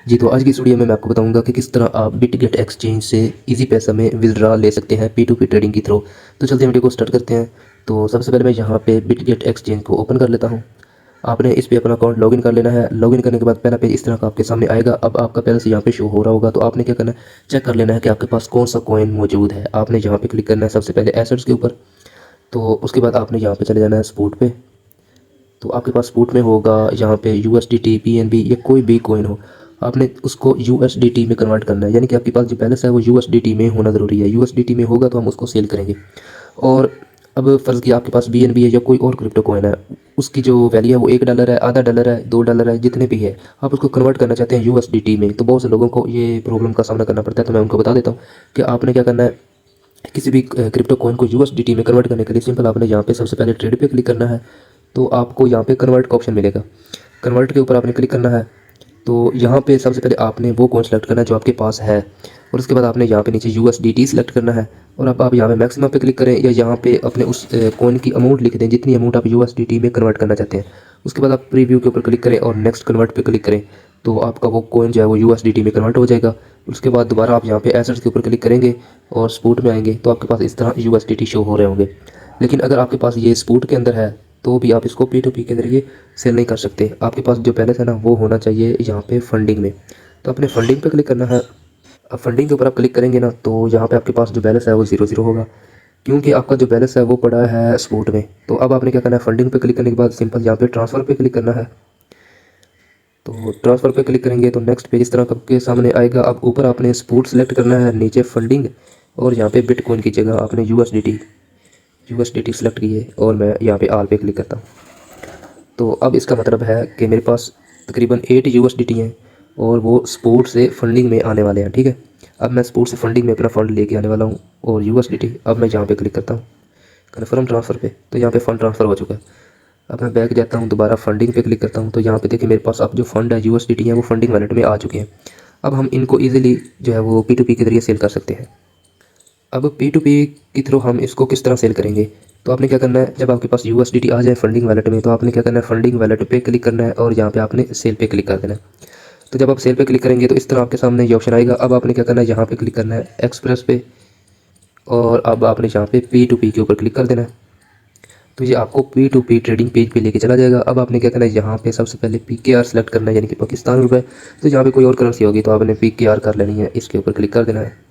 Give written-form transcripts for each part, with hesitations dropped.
जी, तो आज की इस वीडियो में मैं आपको बताऊंगा कि किस तरह आप बिटगेट एक्सचेंज से इजी पैसा में विथड्रॉ ले सकते हैं P2P ट्रेडिंग के थ्रू। तो चलते हैं वीडियो को स्टार्ट करते हैं। तो सबसे पहले मैं यहाँ पे बिटगेट एक्सचेंज को ओपन कर लेता हूँ। आपने इस पे अपना अकाउंट लॉगिन कर लेना है। लॉगिन करने के बाद पहला पेज इस तरह का आपके सामने आएगा। अब आपका बैलेंस यहाँ पे शो हो रहा होगा, तो आपने क्या करना है, चेक कर लेना है कि आपके पास कौन सा कॉइन मौजूद है। आपने यहाँ पे क्लिक करना है सबसे पहले एसेट्स के ऊपर। तो उसके बाद आपने यहाँ पे चले जाना है स्पोर्ट पे। तो आपके पास स्पूट में होगा यहाँ पे USDT PNB या कोई भी कॉइन हो, आपने उसको USDT में कन्वर्ट करना है। यानी कि आपके पास जो बैलेंस है वो USDT में होना ज़रूरी है। USDT में होगा तो हम उसको सेल करेंगे। और अब फ़र्ज़ किया आपके पास BNB है या कोई और क्रिप्टो कॉइन है, उसकी जो वैल्यू है वो $1 है, आधा डॉलर है, $2 है, जितने भी है, आप उसको कन्वर्ट करना चाहते हैं USDT में। तो बहुत से लोगों को ये प्रॉब्लम का सामना करना पड़ता है, तो मैं उनको बता देता हूँ कि आपने क्या करना है। किसी भी क्रिप्टो कॉइन को USDT में कन्वर्ट करने के लिए सिंपल आपने यहाँ पे सबसे पहले ट्रेड पे क्लिक करना है। तो आपको यहाँ पे कन्वर्ट का ऑप्शन मिलेगा। कन्वर्ट के ऊपर आपने क्लिक करना है। तो यहाँ पे सबसे पहले आपने वो कॉइन सेलेक्ट करना है जो आपके पास है, और उसके बाद आपने यहाँ पे नीचे USDT सेलेक्ट करना है। और अब आप यहाँ पे मैक्सिमम पे क्लिक करें या यहाँ पे अपने उस कॉइन की अमाउंट लिख दें जितनी अमाउंट आप USDT में कन्वर्ट करना चाहते हैं। उसके बाद आप प्रीव्यू के ऊपर क्लिक करें और नेक्स्ट कन्वर्ट पे क्लिक करें, तो आपका वो कॉइन जो है वो USDT में कन्वर्ट हो जाएगा। उसके बाद दोबारा आप यहाँ पे एसेट्स के ऊपर क्लिक करेंगे और स्पूट में आएंगे, तो आपके पास इस तरह USDT शो हो रहे होंगे। लेकिन अगर आपके पास ये स्पूट के अंदर है तो भी आप इसको P2P के जरिए सेल नहीं कर सकते। आपके पास जो बैलेंस है ना वो होना चाहिए यहाँ पे फंडिंग में। तो अपने फंडिंग पे क्लिक करना है। अब फंडिंग के ऊपर आप क्लिक करेंगे ना, तो यहाँ पे आपके पास जो बैलेंस है वो 0 होगा, क्योंकि आपका जो बैलेंस है वो पड़ा है स्पोर्ट में। तो अब आपने क्या करना है, फंडिंग पे क्लिक करने के बाद सिंपल यहाँ पे ट्रांसफ़र पे क्लिक करना है। तो ट्रांसफ़र पे क्लिक करेंगे तो नेक्स्ट पेज इस तरह के सामने आएगा। अब ऊपर आपने स्पोर्ट सेलेक्ट करना है, नीचे फंडिंग, और यहाँ पे बिटकॉइन की जगह आपने USDT सेलेक्ट की है, और मैं यहाँ पे आल पे क्लिक करता हूँ। तो अब इसका मतलब है कि मेरे पास तकरीबन 8 USDT हैं और वो स्पोर्ट से फंडिंग में आने वाले हैं। ठीक है, अब मैं स्पोर्ट से फंडिंग में अपना फ़ंड लेके आने वाला हूँ। और USDT अब मैं यहाँ पे क्लिक करता हूँ कन्फर्म ट्रांसफ़र पे, तो यहाँ पे फ़ंड ट्रांसफ़र हो चुका है। अब मैं बैक जाता हूँ, दोबारा फंडिंग पे क्लिक करता हूँ, तो यहाँ पे देखिए मेरे पास अब जो फ़ंड है USDT है वो फंडिंग वैलेट में आ चुके हैं। अब हम इनको ईजिली जो है वो P2P के जरिए सेल कर सकते हैं। अब P2P के थ्रू हम इसको किस तरह सेल करेंगे, तो आपने क्या करना है, जब आपके पास USDT आ जाए फंडिंग वैलेट में, तो आपने क्या करना है, फंडिंग वैलेट पे क्लिक करना है और यहाँ पे आपने सेल पे क्लिक कर देना है। तो जब आप सेल पे क्लिक करेंगे तो इस तरह आपके सामने ये ऑप्शन आएगा। अब आपने क्या करना है, यहाँ पे क्लिक करना है एक्सप्रेस पे, और अब आपने यहाँ पे P2P के ऊपर क्लिक कर देना है। तो ये आपको P2P ट्रेडिंग पेज पे लेके चला जाएगा। अब आपने क्या करना है, यहाँ पे सबसे पहले PKR सेलेक्ट करना है, यानी कि पाकिस्तान रुपए। तो यहाँ पे कोई और करेंसी होगी तो आपने PKR कर लेनी है, इसके ऊपर क्लिक कर देना है।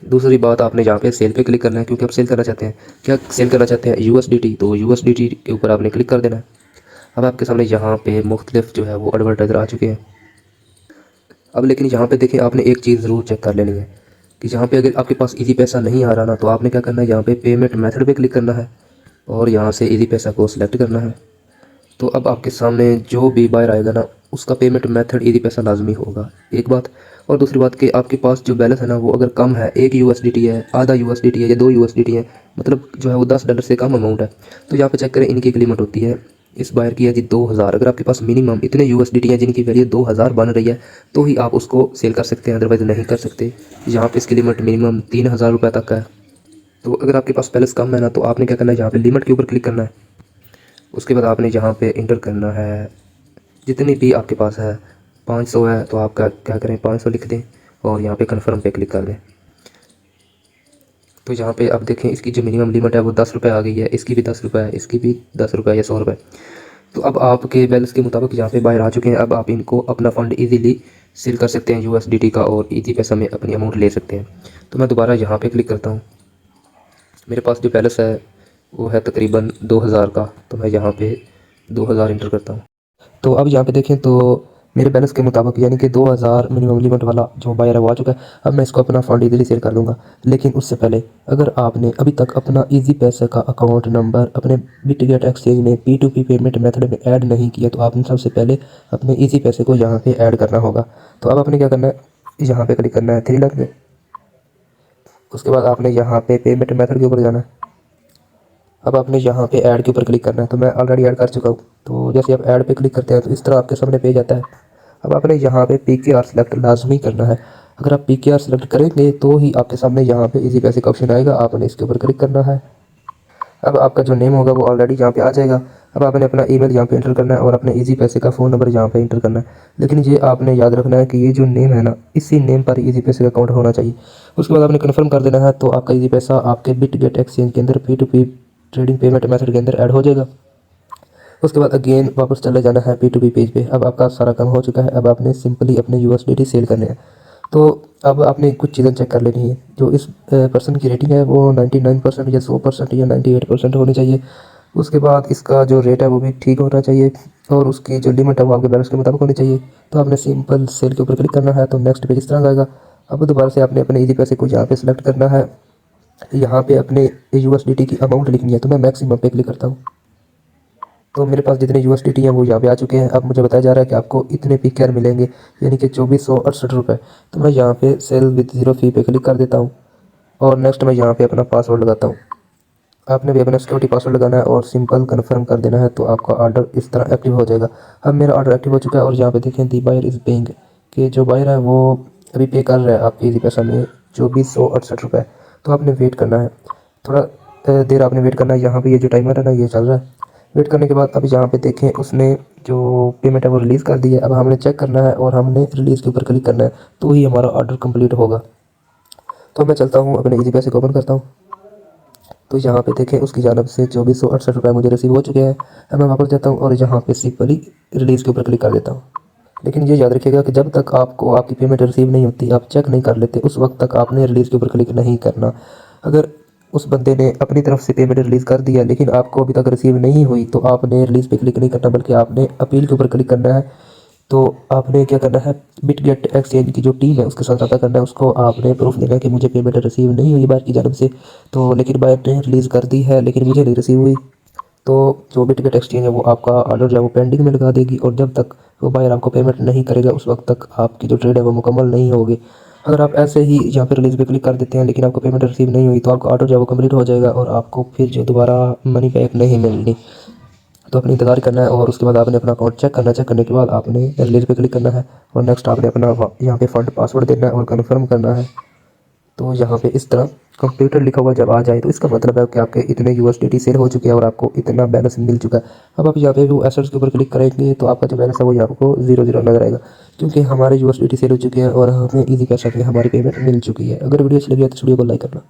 दूसरी बात, आपने यहाँ पे सेल पे क्लिक करना है, क्योंकि आप सेल करना चाहते हैं। क्या सेल करना चाहते हैं, USDT, तो USDT के ऊपर आपने क्लिक कर देना है। अब आपके सामने यहाँ पे मुख्तलिफ जो है वो एडवर्टाइजर आ चुके हैं। अब लेकिन यहाँ पे देखिए, आपने एक चीज़ ज़रूर चेक कर लेनी है कि यहाँ पे अगर आपके पास इजी पैसा नहीं आ रहा ना, तो आपने क्या करना है, यहाँ पे पेमेंट मेथड पे क्लिक करना है और यहाँ से इजी पैसा को सिलेक्ट करना है। तो अब आपके सामने जो भी बायर आएगा ना, उसका पेमेंट मेथड इजी पैसा लाजमी होगा, एक बात। और दूसरी बात कि आपके पास जो बैलेंस है ना वो अगर कम है, 1 USDT है, आधा USDT है या 2 USDT है, मतलब जो है वो $10 से कम अमाउंट है, तो यहाँ पे चेक करें, इनकी एक लिमिट होती है। इस बायर की है जी 2000। अगर आपके पास मिनिमम इतने USDT हैं जिनकी वैल्यू 2000 बन रही है, तो ही आप उसको सेल कर सकते हैं, अदरवाइज़ नहीं कर सकते। यहाँ पे इसकी लिमिट मिनिमम 3000 रुपये तक है। तो अगर आपके पास बैलेंस कम है ना, तो आपने क्या करना है, यहाँ पे लिमिट के ऊपर क्लिक करना है। उसके बाद आपने यहाँ पे इंटर करना है जितनी भी आपके पास है। 500 है तो आप क्या करें, 500 लिख दें और यहाँ पे कन्फर्म पे क्लिक कर दें। तो यहाँ पे अब देखें, इसकी जो मिनिमम लिमिट है वो 10 रुपये आ गई है, इसकी भी 10 रुपये है, इसकी भी 10 रुपये या 100 रुपये। तो अब आपके बैलेंस के मुताबिक यहाँ पे बाहर आ चुके हैं। अब आप इनको अपना फ़ंड इजीली सेल कर सकते हैं USDT का, और इजी पैसा में अपनी अमाउंट ले सकते हैं। तो मैं दोबारा यहाँ पे क्लिक करता हूँ। मेरे पास जो बैलेंस है वो है तकरीबन 2000 का, तो मैं यहाँ पे 2000 इंटर करता हूँ। तो अब यहाँ पे देखें तो मेरे बैलेंस के मुताबिक, यानी कि 2000 मिनिमम लिमिट वाला जो बायर है वो आ चुका है। अब मैं इसको अपना फ़ंड इजीली सेल कर दूंगा। लेकिन उससे पहले, अगर आपने अभी तक अपना इजी पैसा का अकाउंट नंबर अपने बिटगेट एक्सचेंज में P2P पेमेंट मेथड में ऐड नहीं किया, तो आपने सबसे पहले अपने इजी पैसे को यहाँ पे ऐड करना होगा। तो अब आपने क्या करना है, यहाँ पे क्लिक करना है 3 लाख में। उसके बाद आपने यहाँ पे पेमेंट मेथड के ऊपर जाना है। अब आपने यहाँ पे ऐड के ऊपर क्लिक करना है, तो मैं ऑलरेडी ऐड कर चुका हूँ। तो जैसे आप ऐड पे क्लिक करते हैं तो इस तरह आपके सामने पेज आता है। अब आपने यहाँ पे PKR सेलेक्ट लाजमी करना है। अगर आप PKR सेलेक्ट करेंगे तो ही आपके सामने यहाँ पे इजी पैसे का ऑप्शन आएगा, आपने इसके ऊपर क्लिक करना है। अब आपका जो नेम होगा वो ऑलरेडी यहाँ पे आ जाएगा। अब आपने अपना ईमेल यहाँ पे एंटर करना है और अपने इजी पैसे का फ़ोन नंबर यहाँ पे एंटर करना है। लेकिन ये आपने याद रखना है कि ये जो नेम है ना, इसी नेम पर इजी पैसे का अकाउंट होना चाहिए। उसके बाद आपने कन्फर्म कर देना है, तो आपका इजी पैसा आपके बिटगेट एक्सचेंज के अंदर P2P ट्रेडिंग पेमेंट मेथड के अंदर ऐड हो जाएगा। उसके बाद अगेन वापस चले जाना है P2P पेज पे। अब आपका सारा काम हो चुका है। अब आपने सिंपली अपने USDT सेल करने हैं। तो अब आपने कुछ चीज़ें चेक कर लेनी है। जो इस पर्सन की रेटिंग है वो 99% या 100% या 98% होनी चाहिए। उसके बाद इसका जो रेट है वो भी ठीक होना चाहिए और उसकी जो लिमिट है वो आपके बैलेंस के मुताबिक होनी चाहिए। तो आपने सिंपल सेल के ऊपर क्लिक करना है, तो नेक्स्ट पेज इस तरह आएगा। अब दोबारा से आपने अपने इजी पैसे को यहाँ पे सिलेक्ट करना है। यहाँ पे अपने USDT की अमाउंट लिखनी है, तो मैं मैक्सिमम पे क्लिक करता हूँ। तो मेरे पास जितने USDT हैं वो यहाँ पे आ चुके हैं। अब मुझे बताया जा रहा है कि आपको इतने PKR मिलेंगे, यानी कि 2468 रुपये। तो मैं यहाँ पे सेल विद ज़ीरो फी पे क्लिक कर देता हूँ और नेक्स्ट मैं यहाँ पे अपना पासवर्ड लगाता हूँ। आपने भी अपना सिक्योरिटी पासवर्ड लगाना है और सिंपल कन्फर्म कर देना है, तो आपका ऑर्डर इस तरह एक्टिव हो जाएगा। अब मेरा ऑर्डर एक्टिव हो चुका है और यहाँ पे देखें दी बायर इज़ पेइंग, कि जो बायर है वो अभी पे कर रहा है आपके इजी पैसा में 2468 रुपये। तो आपने वेट करना है, थोड़ा देर आपने वेट करना है। यहाँ पे ये जो टाइमर है ना ये चल रहा है। वेट करने के बाद अब यहाँ पे देखें उसने जो पेमेंट है वो रिलीज़ कर दी है। अब हमने चेक करना है और हमने रिलीज़ के ऊपर क्लिक करना है, तो ही हमारा ऑर्डर कंप्लीट होगा। तो मैं चलता हूँ अपने इजी पैसे को ओपन करता हूँ। तो यहाँ पे देखें उसकी जानब से 2468 रुपये मुझे रिसीव हो चुके हैं। अब मैं वापस जाता हूँ और यहाँ पे सिंपली रिलीज़ के ऊपर क्लिक कर देता हूँ। लेकिन ये याद रखिएगा कि जब तक आपको आपकी पेमेंट रिसीव नहीं होती, आप चेक नहीं कर लेते, उस वक्त तक आपने रिलीज़ के ऊपर क्लिक नहीं करना। अगर उस बंदे ने अपनी तरफ से पेमेंट रिलीज़ कर दिया लेकिन आपको अभी तक रिसीव नहीं हुई, तो आपने रिलीज़ पे क्लिक नहीं करना, बल्कि आपने अपील के ऊपर क्लिक करना है। तो आपने क्या करना है, बिटगेट एक्सचेंज की जो टीम है उसके साथ रब्ता करना है। उसको आपने प्रूफ देना है कि मुझे पेमेंट रिसीव नहीं हुई बायर की जानब से, तो लेकिन बायर ने रिलीज़ कर दी है लेकिन मुझे नहीं रिसीव हुई। तो जो बिटगेट एक्सचेंज है वो आपका ऑर्डर जो है वो पेंडिंग में लगा देगी और जब तक वो बायर आपको पेमेंट नहीं करेगा उस वक्त तक आपकी जो ट्रेड है वो मुकम्मल नहीं होगी। अगर आप ऐसे ही यहाँ पे रिलीज़ पे क्लिक कर देते हैं लेकिन आपको पेमेंट रिसीव नहीं हुई, तो आपका ऑर्डर जो है वो कंप्लीट हो जाएगा और आपको फिर जो दोबारा मनी बैक नहीं मिलनी। तो अपनी इंतज़ार करना है और उसके बाद आपने अपना अकाउंट चेक करना है। चेक करने के बाद आपने रिलीज़ पे क्लिक करना है और नेक्स्ट आपने अपना यहाँ पे फ़ंड पासवर्ड देना है और कन्फर्म करना है। तो यहाँ पे इस तरह कंप्यूटर लिखा हुआ जब आ जाए तो इसका मतलब है कि आपके इतने USDT सेल हो चुके हैं और आपको इतना बैलेंस मिल चुका है। अब आप यहाँ पे वो एसेट्स के ऊपर क्लिक करेंगे तो आपका जो बैलेंस है वो यहाँ आपको 0 नजर आएगा, क्योंकि हमारे USDT सेल हो चुके हैं और हमें इजी पैसा पे हमारी पेमेंट मिल चुकी है। अगर वीडियो अच्छी लगी है तो वीडियो को लाइक करना।